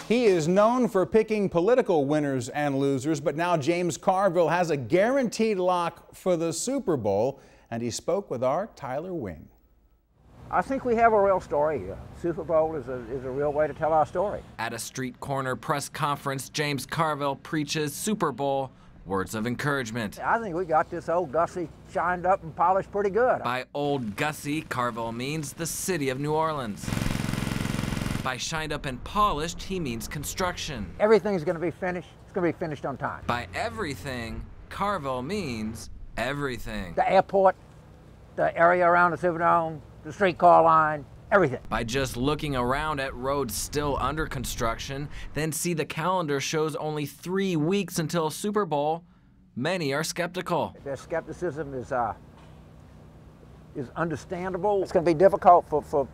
He is known for picking political winners and losers, but now James Carville has a guaranteed lock for the Super Bowl, and he spoke with our Tyler Wing. I think we have a real story here. Super Bowl is a real way to tell our story. At a street corner press conference, James Carville preaches Super Bowl words of encouragement. I think we got this old Gussie shined up and polished pretty good. By Old Gussie, Carville means the city of New Orleans. By shined up and polished, he means construction. Everything's going to be finished. It's going to be finished on time. By everything, Carville means everything. The airport, the area around the Superdome, the streetcar line, everything. By just looking around at roads still under construction, then see the calendar shows only 3 weeks until Super Bowl, many are skeptical. Their skepticism is understandable. It's going to be difficult for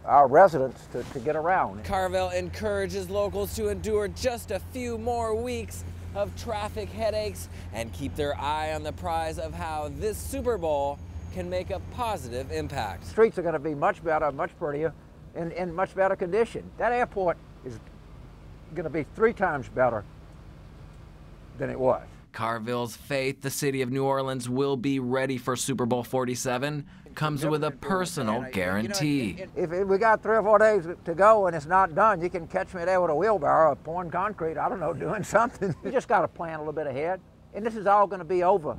our residents to get around. Carville encourages locals to endure just a few more weeks of traffic headaches and keep their eye on the prize of how this Super Bowl can make a positive impact. Streets are going to be much better, much prettier, in much better condition. That airport is going to be 3 times better than it was. Carville's faith the city of New Orleans will be ready for Super Bowl 47 comes with a personal guarantee. If we got 3 or 4 days to go and it's not done, you can catch me there with a wheelbarrow pouring concrete, I don't know, doing something. You just got to plan a little bit ahead, and this is all going to be over.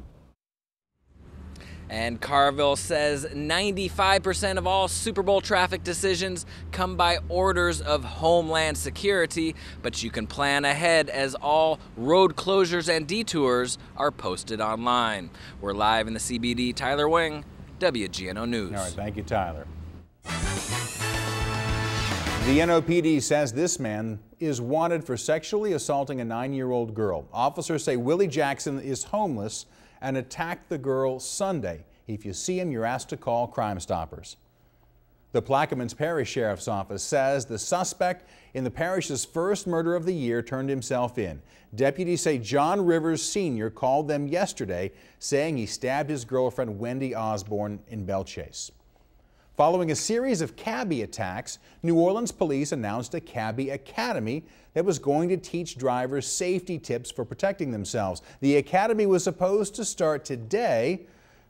And Carville says 95% of all Super Bowl traffic decisions come by orders of Homeland Security, but you can plan ahead as all road closures and detours are posted online. We're live in the CBD. Tyler Wing, WGNO News. All right, thank you, Tyler. The NOPD says this man is wanted for sexually assaulting a 9-year-old girl. Officers say Willie Jackson is homeless and attacked the girl Sunday. If you see him, you're asked to call Crime Stoppers. The Plaquemines Parish Sheriff's Office says the suspect in the parish's first murder of the year turned himself in. Deputies say John Rivers Sr. called them yesterday, saying he stabbed his girlfriend Wendy Osborne in Belchase. Following a series of cabbie attacks, New Orleans police announced a cabbie academy that was going to teach drivers safety tips for protecting themselves. The academy was supposed to start today,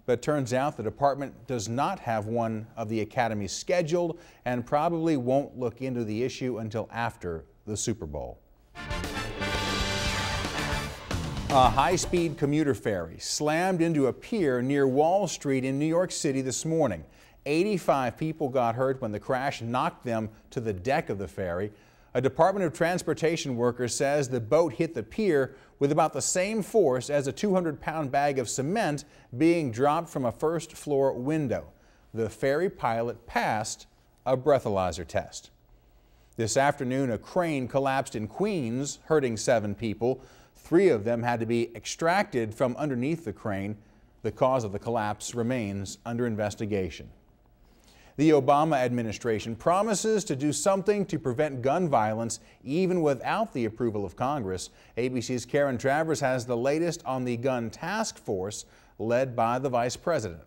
but turns out the department does not have one of the academies scheduled and probably won't look into the issue until after the Super Bowl. A high-speed commuter ferry slammed into a pier near Wall Street in New York City this morning. 85 people got hurt when the crash knocked them to the deck of the ferry. A Department of Transportation worker says the boat hit the pier with about the same force as a 200-pound bag of cement being dropped from a first-floor window. The ferry pilot passed a breathalyzer test. This afternoon, a crane collapsed in Queens, hurting 7 people. 3 of them had to be extracted from underneath the crane. The cause of the collapse remains under investigation. The Obama administration promises to do something to prevent gun violence even without the approval of Congress. ABC's Karen Travers has the latest on the gun task force led by the vice president.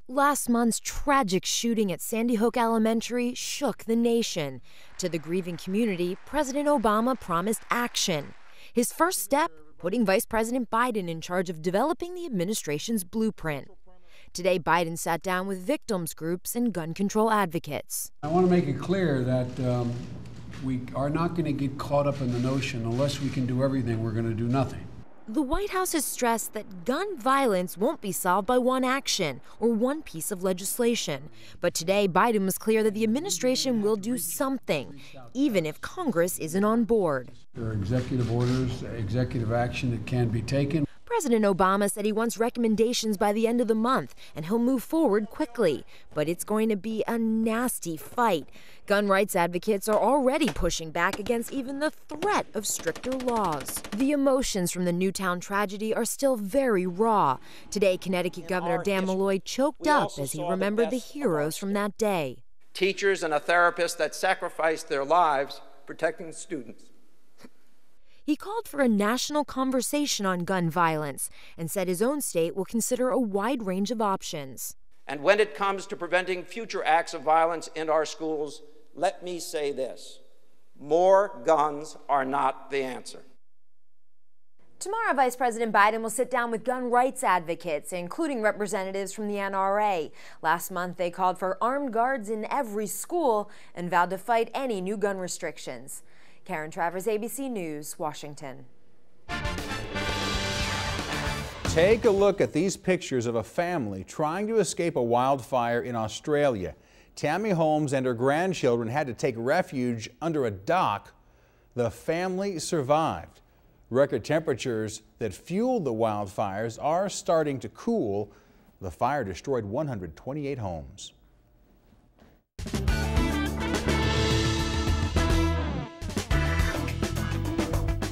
Last month's tragic shooting at Sandy Hook Elementary shook the nation. To the grieving community, President Obama promised action. His first step, putting Vice President Biden in charge of developing the administration's blueprint. Today, Biden sat down with victims groups and gun control advocates. I want to make it clear that we are not going to get caught up in the notion unless we can do everything, we're going to do nothing. The White House has stressed that gun violence won't be solved by one action or one piece of legislation. But today, Biden was clear that the administration will do something, even if Congress isn't on board. There are executive orders, executive action that can be taken. President Obama said he wants recommendations by the end of the month, and he'll move forward quickly. But it's going to be a nasty fight. Gun rights advocates are already pushing back against even the threat of stricter laws. The emotions from the Newtown tragedy are still very raw. Today, Connecticut Governor Dan Malloy choked up as he remembered the heroes from that day. Teachers and a therapist that sacrificed their lives protecting students. He called for a national conversation on gun violence and said his own state will consider a wide range of options. And when it comes to preventing future acts of violence in our schools, let me say this. More guns are not the answer. Tomorrow, Vice President Biden will sit down with gun rights advocates, including representatives from the NRA. Last month, they called for armed guards in every school and vowed to fight any new gun restrictions. Karen Travers, ABC News, Washington. Take a look at these pictures of a family trying to escape a wildfire in Australia. Tammy Holmes and her grandchildren had to take refuge under a dock. The family survived. Record temperatures that fueled the wildfires are starting to cool. The fire destroyed 128 homes.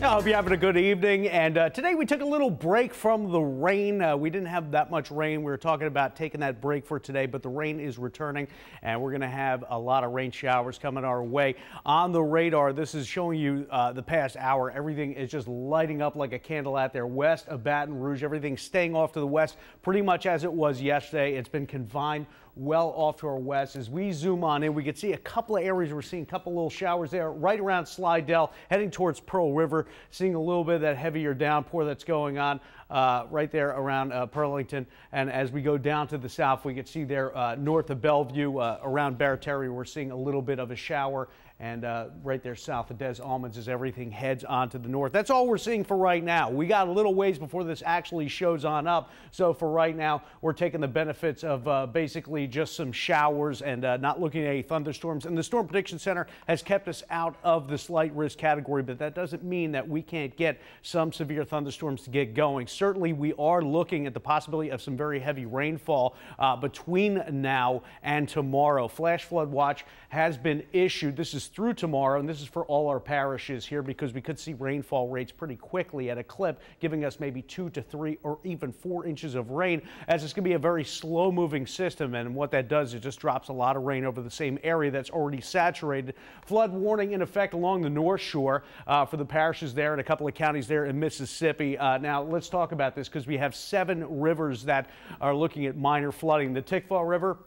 I hope you're having a good evening. And today we took a little break from the rain. We didn't have that much rain. We were talking about taking that break for today, but the rain is returning and we're going to have a lot of rain showers coming our way. On the radar, this is showing you the past hour. Everything is just lighting up like a candle out there west of Baton Rouge. Everything's staying off to the west pretty much as it was yesterday. It's been confined well off to our west. As we zoom on in, we can see a couple of areas. We're seeing a couple little showers there right around Slidell, heading towards Pearl River, seeing a little bit of that heavier downpour that's going on right there around Burlington. And as we go down to the south, we can see there north of Bellevue, around Barataria, we're seeing a little bit of a shower. And right there south of Des Almonds as everything heads on to the north. That's all we're seeing for right now. We got a little ways before this actually shows on up. So for right now, we're taking the benefits of basically just some showers and not looking at any thunderstorms. And the Storm Prediction Center has kept us out of the slight risk category, but that doesn't mean that we can't get some severe thunderstorms to get going. Certainly, we are looking at the possibility of some very heavy rainfall between now and tomorrow. Flash flood watch has been issued. This is through tomorrow, and this is for all our parishes here because we could see rainfall rates pretty quickly at a clip, giving us maybe 2 to 3 or even 4 inches of rain, as it's going to be a very slow-moving system, and what that does is just drops a lot of rain over the same area that's already saturated. Flood warning in effect along the North Shore for the parishes there and a couple of counties there in Mississippi. Now, let's talk about this because we have 7 rivers that are looking at minor flooding. The Tickfaw River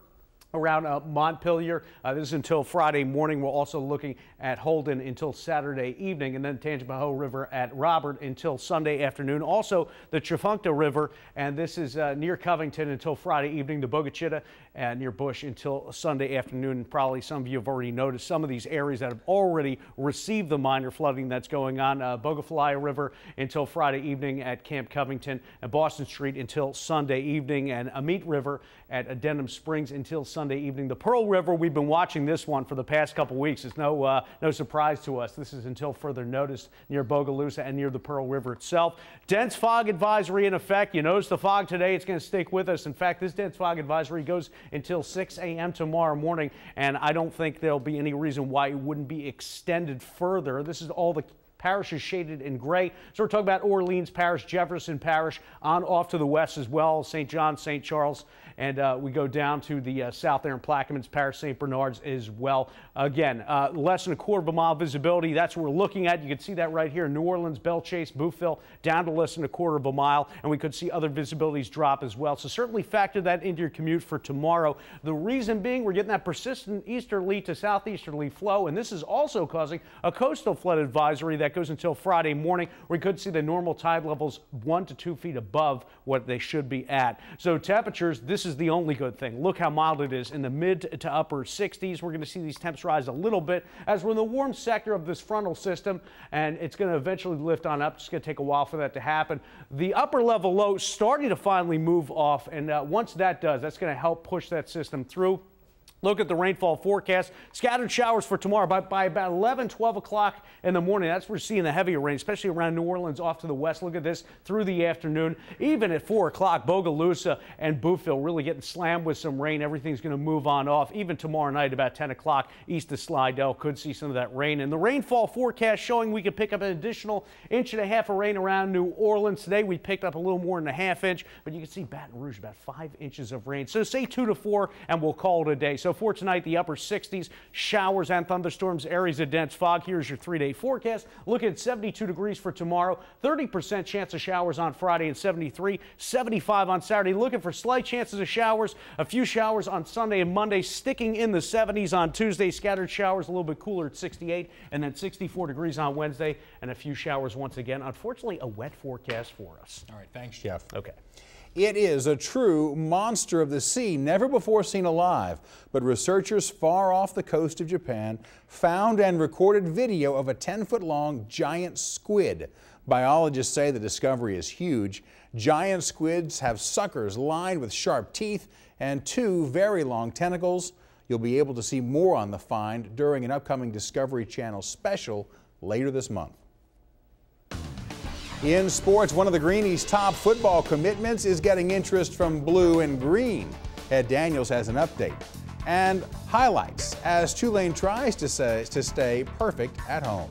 around Montpelier. This is until Friday morning. We're also looking at Holden until Saturday evening, and then Tangipahoa River at Robert until Sunday afternoon. Also, the Tchefuncte River, and this is near Covington until Friday evening. The Bogachita near Bush until Sunday afternoon. Probably some of you have already noticed some of these areas that have already received the minor flooding that's going on. Bogafilaya River until Friday evening at Camp Covington, and Boston Street until Sunday evening, and Amite River at Denham Springs until Sunday evening. The Pearl River, we've been watching this one for the past couple weeks. It's no surprise to us. This is until further notice near Bogalusa and near the Pearl River itself. Dense fog advisory in effect. You notice the fog today. It's going to stick with us. In fact, this dense fog advisory goes until 6 a.m. tomorrow morning, and I don't think there'll be any reason why it wouldn't be extended further. This is all the parishes shaded in gray. So we're talking about Orleans Parish, Jefferson Parish, on off to the west as well, St. John, St. Charles, and we go down to the south there in Plaquemines Parish, St. Bernard's as well. Again, less than a quarter of a mile visibility. That's what we're looking at. You can see that right here in New Orleans, Belle Chase, Bouffville, down to less than a quarter of a mile, and we could see other visibilities drop as well. So certainly factor that into your commute for tomorrow. The reason being, we're getting that persistent easterly to southeasterly flow, and this is also causing a coastal flood advisory that goes until Friday morning. We could see the normal tide levels 1 to 2 feet above what they should be at. So temperatures, this is the only good thing. Look how mild it is in the mid to upper 60s. We're going to see these temps rise a little bit as we're in the warm sector of this frontal system, and it's going to eventually lift on up. It's going to take a while for that to happen. The upper level low starting to finally move off, and once that does, that's going to help push that system through. Look at the rainfall forecast. Scattered showers for tomorrow by about 11, 12 o'clock in the morning. That's where we're seeing the heavier rain, especially around New Orleans off to the west. Look at this through the afternoon. Even at 4 o'clock, Bogalusa and Bouffville really getting slammed with some rain. Everything's going to move on off. Even tomorrow night, about 10 o'clock, east of Slidell, could see some of that rain. And the rainfall forecast showing we could pick up an additional 1.5 inches of rain around New Orleans. Today, we picked up a little more than a 1/2 inch, but you can see Baton Rouge, about 5 inches of rain. So say 2 to 4, and we'll call it a day. So So for tonight, the upper 60s, showers and thunderstorms, areas of dense fog. Here's your 3-day forecast. Look at 72 degrees for tomorrow, 30% chance of showers on Friday and 73, 75 on Saturday. Looking for slight chances of showers, a few showers on Sunday and Monday, sticking in the 70s on Tuesday. Scattered showers a little bit cooler at 68 and then 64 degrees on Wednesday and a few showers once again. Unfortunately, a wet forecast for us. All right, thanks, Jeff. Okay. It is a true monster of the sea, never before seen alive. But researchers far off the coast of Japan found and recorded video of a 10-foot-long giant squid. Biologists say the discovery is huge. Giant squids have suckers lined with sharp teeth and 2 very long tentacles. You'll be able to see more on the find during an upcoming Discovery Channel special later this month. In sports, one of the Greenies' top football commitments is getting interest from blue and green. Ed Daniels has an update and highlights as Tulane tries to stay perfect at home.